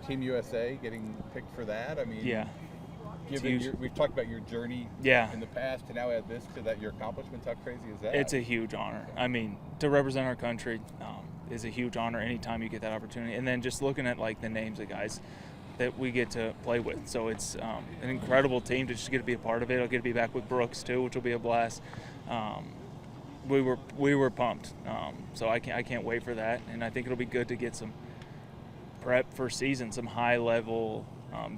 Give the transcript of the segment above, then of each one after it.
Team USA, getting picked for that. I mean, Yeah. given we've talked about your journey Yeah. in the past to now add this to that, your accomplishments, how crazy is that? It's a huge honor. I mean, to represent our country is a huge honor anytime you get that opportunity. And then just looking at like the names of guys that we get to play with. So it's an incredible team to just get to be a part of it. I'll get to be back with Brooks too, which will be a blast. We were pumped. So I can't wait for that. And I think it'll be good to get some prep for season, some high level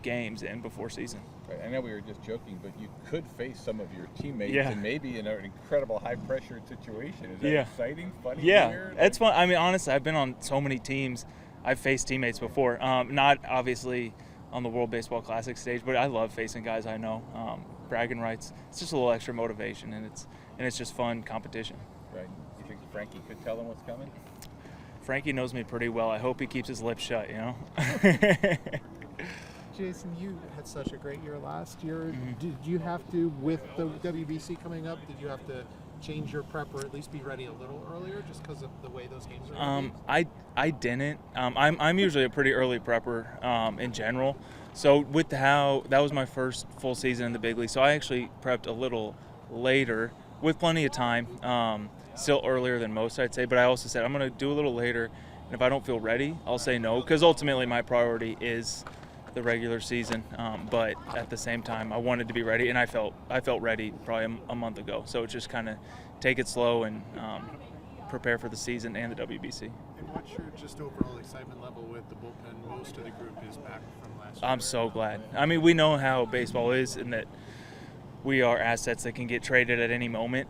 games in before season. Right. I know we were just joking, but you could face some of your teammates Yeah. and maybe in an incredible high-pressure situation. Is that Yeah. exciting, funny, Yeah, weird? it's fun. I mean, honestly, I've been on so many teams. I've faced teammates before. Not obviously on the World Baseball Classic stage, but I love facing guys I know. Bragging rights. It's just a little extra motivation, and it's just fun competition. Right. You think Frankie could tell him what's coming? Frankie knows me pretty well. I hope he keeps his lips shut, you know? Jason, you had such a great year last year. Mm-hmm. Did you have to, with the WBC coming up, did you have to change your prep or at least be ready a little earlier just because of the way those games are going to be? I didn't. I'm usually a pretty early prepper in general. So with how that was my first full season in the big league, so I actually prepped a little later with plenty of time. Still earlier than most, I'd say. But I also said I'm going to do a little later, and if I don't feel ready, I'll say no, because ultimately my priority is the regular season. But at the same time, I wanted to be ready, and I felt ready probably a month ago. So it's just kind of take it slow and prepare for the season and the WBC. And what's your just overall excitement level with the bullpen? Most of the group is back from last year. I'm so glad. I mean, we know how baseball is and that we are assets that can get traded at any moment.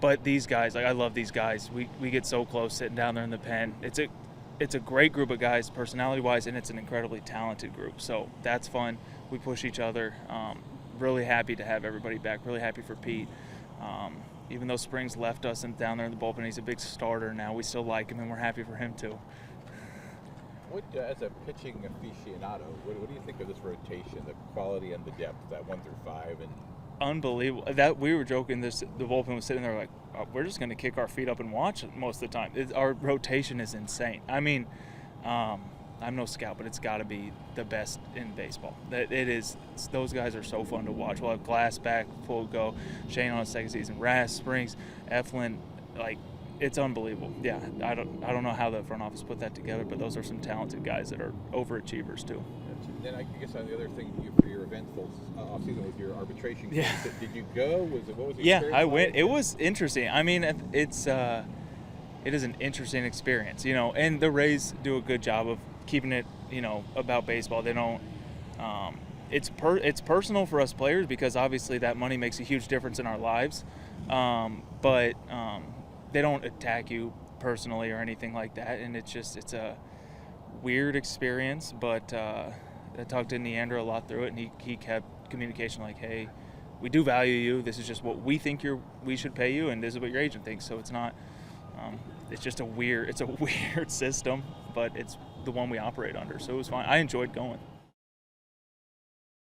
But these guys, like I love these guys. We get so close sitting down there in the pen. It's a great group of guys personality-wise, and it's an incredibly talented group. So that's fun. We push each other. Really happy to have everybody back. Really happy for Pete. Even though Springs left us and down there in the bullpen, he's a big starter now. We still like him, and we're happy for him too. What, as a pitching aficionado, what do you think of this rotation, the quality and the depth, that 1 through 5, and Unbelievable. That we were joking. The bullpen was sitting there like, we're just going to kick our feet up and watch it most of the time. Our rotation is insane. I mean, I'm no scout, but it's got to be the best in baseball. It is. Those guys are so fun to watch. We'll have Glass back, full go. Shane on his second season. Ras, Springs, Eflin, like it's unbelievable. Yeah, I don't know how the front office put that together, but those are some talented guys that are overachievers too. then I guess on the other thing for your eventful off season was your arbitration. Yeah. Did you go? What was the Yeah, experience I like? went. It was interesting. I mean, it is an interesting experience, you know. And the Rays do a good job of keeping it, you know, about baseball. They don't. It's personal for us players because obviously that money makes a huge difference in our lives, but they don't attack you personally or anything like that. And it's a weird experience, but I talked to Neander a lot through it, and he kept communication like, hey, we do value you. This is just what we think we should pay you, and this is what your agent thinks. So it's not. It's just a weird system, but it's the one we operate under. So it was fine. I enjoyed going.